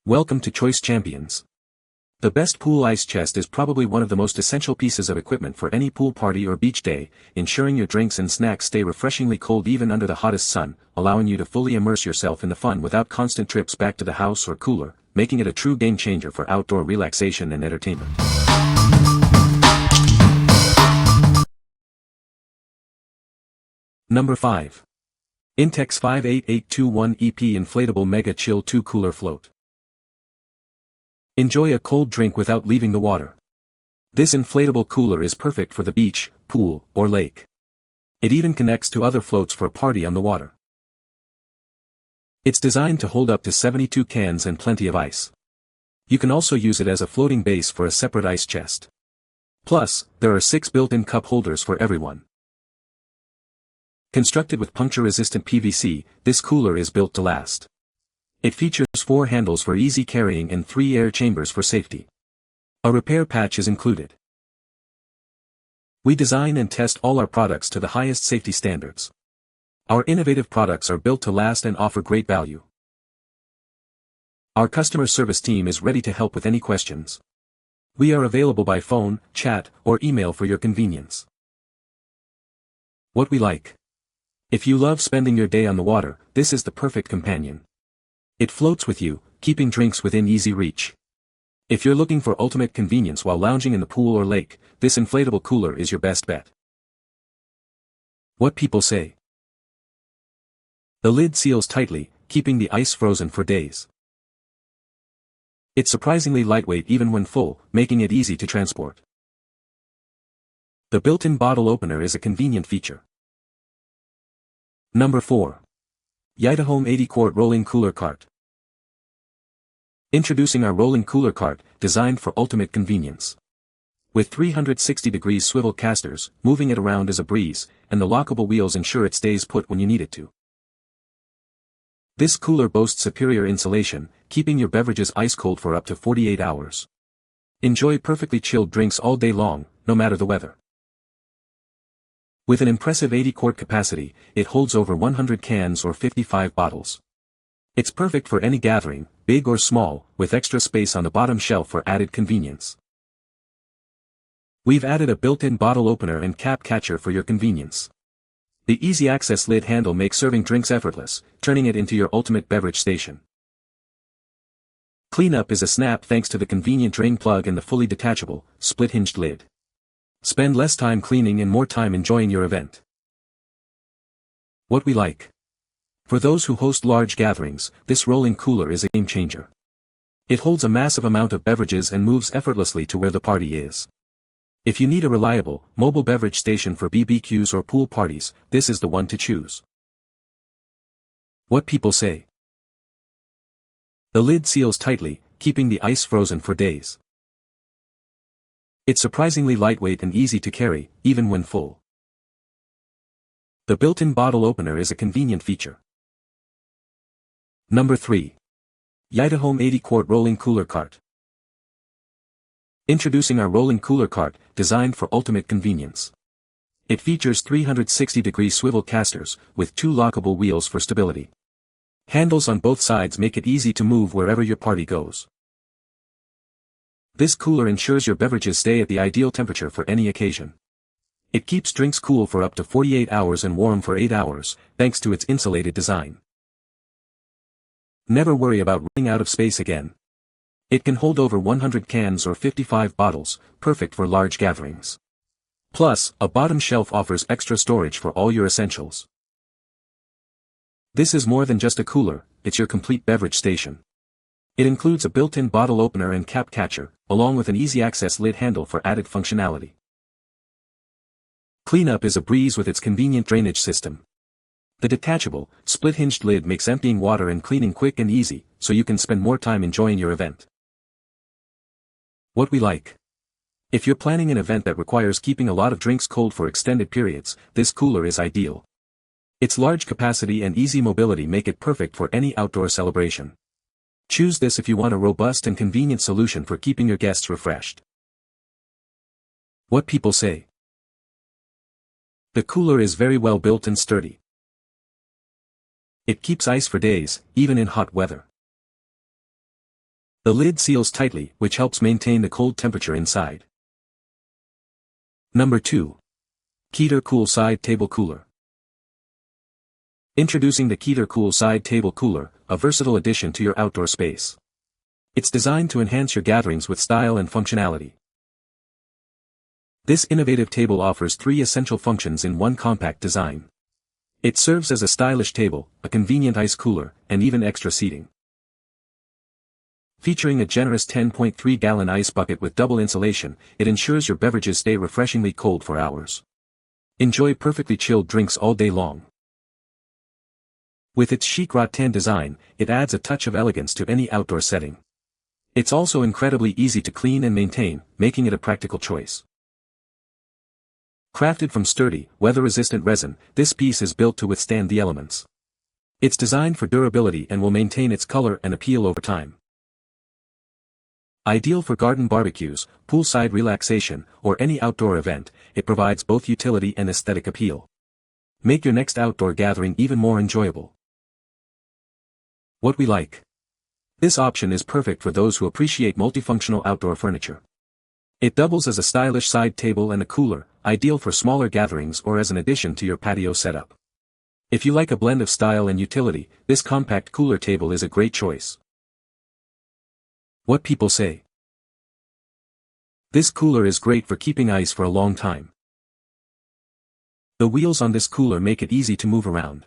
Welcome to Choice Champions. The best pool ice chest is probably one of the most essential pieces of equipment for any pool party or beach day, ensuring your drinks and snacks stay refreshingly cold even under the hottest sun, allowing you to fully immerse yourself in the fun without constant trips back to the house or cooler, making it a true game changer for outdoor relaxation and entertainment. Number 5. Intex 58821EP Inflatable Mega Chill 2 Cooler Float. Enjoy a cold drink without leaving the water. This inflatable cooler is perfect for the beach, pool, or lake. It even connects to other floats for a party on the water. It's designed to hold up to 72 cans and plenty of ice. You can also use it as a floating base for a separate ice chest. Plus, there are 6 built-in cup holders for everyone. Constructed with puncture-resistant PVC, this cooler is built to last. It features 4 handles for easy carrying and 3 air chambers for safety. A repair patch is included. We design and test all our products to the highest safety standards. Our innovative products are built to last and offer great value. Our customer service team is ready to help with any questions. We are available by phone, chat, or email for your convenience. What we like. If you love spending your day on the water, this is the perfect companion. It floats with you, keeping drinks within easy reach. If you're looking for ultimate convenience while lounging in the pool or lake, this inflatable cooler is your best bet. What people say. The lid seals tightly, keeping the ice frozen for days. It's surprisingly lightweight even when full, making it easy to transport. The built-in bottle opener is a convenient feature. Number 4. YITAHOME 80 Quart Rolling Cooler Cart. Introducing our rolling cooler cart, designed for ultimate convenience. With 360-degree swivel casters, moving it around is a breeze, and the lockable wheels ensure it stays put when you need it to. This cooler boasts superior insulation, keeping your beverages ice cold for up to 48 hours. Enjoy perfectly chilled drinks all day long, no matter the weather. With an impressive 80 quart capacity, it holds over 100 cans or 55 bottles. It's perfect for any gathering, big or small, with extra space on the bottom shelf for added convenience. We've added a built-in bottle opener and cap catcher for your convenience. The easy access lid handle makes serving drinks effortless, turning it into your ultimate beverage station. Cleanup is a snap thanks to the convenient drain plug and the fully detachable, split-hinged lid. Spend less time cleaning and more time enjoying your event. What we like. For those who host large gatherings, this rolling cooler is a game changer. It holds a massive amount of beverages and moves effortlessly to where the party is. If you need a reliable, mobile beverage station for BBQs or pool parties, this is the one to choose. What people say. The lid seals tightly, keeping the ice frozen for days. It's surprisingly lightweight and easy to carry, even when full. The built-in bottle opener is a convenient feature. Number 3. YITAHOME 80 Quart Rolling Cooler Cart. Introducing our rolling cooler cart, designed for ultimate convenience. It features 360-degree swivel casters, with 2 lockable wheels for stability. Handles on both sides make it easy to move wherever your party goes. This cooler ensures your beverages stay at the ideal temperature for any occasion. It keeps drinks cool for up to 48 hours and warm for 8 hours, thanks to its insulated design. Never worry about running out of space again. It can hold over 100 cans or 55 bottles, perfect for large gatherings. Plus, a bottom shelf offers extra storage for all your essentials. This is more than just a cooler, it's your complete beverage station. It includes a built-in bottle opener and cap catcher, along with an easy-access lid handle for added functionality. Cleanup is a breeze with its convenient drainage system. The detachable, split-hinged lid makes emptying water and cleaning quick and easy, so you can spend more time enjoying your event. What we like. If you're planning an event that requires keeping a lot of drinks cold for extended periods, this cooler is ideal. Its large capacity and easy mobility make it perfect for any outdoor celebration. Choose this if you want a robust and convenient solution for keeping your guests refreshed. What people say. The cooler is very well built and sturdy. It keeps ice for days, even in hot weather. The lid seals tightly, which helps maintain the cold temperature inside. Number 2. Keter Cool Side Table Cooler. Introducing the Keter Cool Side Table Cooler, a versatile addition to your outdoor space. It's designed to enhance your gatherings with style and functionality. This innovative table offers 3 essential functions in one compact design. It serves as a stylish table, a convenient ice cooler, and even extra seating. Featuring a generous 10.3-gallon ice bucket with double insulation, it ensures your beverages stay refreshingly cold for hours. Enjoy perfectly chilled drinks all day long. With its chic rattan design, it adds a touch of elegance to any outdoor setting. It's also incredibly easy to clean and maintain, making it a practical choice. Crafted from sturdy, weather-resistant resin, this piece is built to withstand the elements. It's designed for durability and will maintain its color and appeal over time. Ideal for garden barbecues, poolside relaxation, or any outdoor event, it provides both utility and aesthetic appeal. Make your next outdoor gathering even more enjoyable. What we like. This option is perfect for those who appreciate multifunctional outdoor furniture. It doubles as a stylish side table and a cooler, ideal for smaller gatherings or as an addition to your patio setup. If you like a blend of style and utility, this compact cooler table is a great choice. What people say. This cooler is great for keeping ice for a long time. The wheels on this cooler make it easy to move around.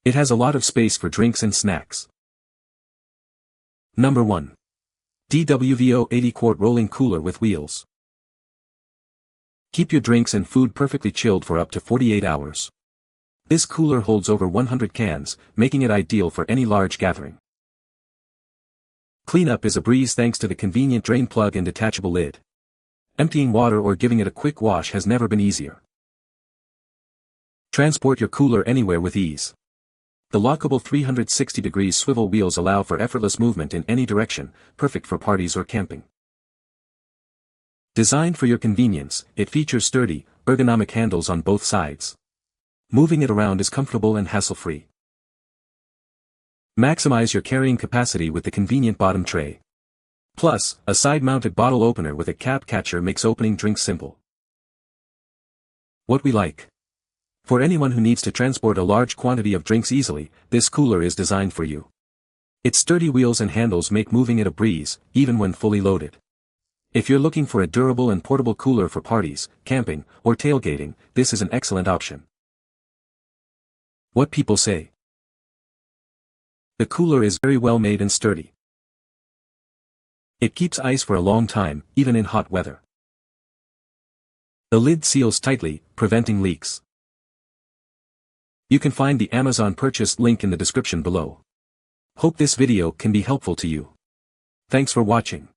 It has a lot of space for drinks and snacks. Number 1. DWVO 80 Quart Rolling Cooler with Wheels. Keep your drinks and food perfectly chilled for up to 48 hours. This cooler holds over 100 cans, making it ideal for any large gathering. Cleanup is a breeze thanks to the convenient drain plug and detachable lid. Emptying water or giving it a quick wash has never been easier. Transport your cooler anywhere with ease. The lockable 360-degree swivel wheels allow for effortless movement in any direction, perfect for parties or camping. Designed for your convenience, it features sturdy, ergonomic handles on both sides. Moving it around is comfortable and hassle-free. Maximize your carrying capacity with the convenient bottom tray. Plus, a side-mounted bottle opener with a cap catcher makes opening drinks simple. What we like. For anyone who needs to transport a large quantity of drinks easily, this cooler is designed for you. Its sturdy wheels and handles make moving it a breeze, even when fully loaded. If you're looking for a durable and portable cooler for parties, camping, or tailgating, this is an excellent option. What people say. The cooler is very well made and sturdy. It keeps ice for a long time, even in hot weather. The lid seals tightly, preventing leaks. You can find the Amazon purchase link in the description below. Hope this video can be helpful to you. Thanks for watching.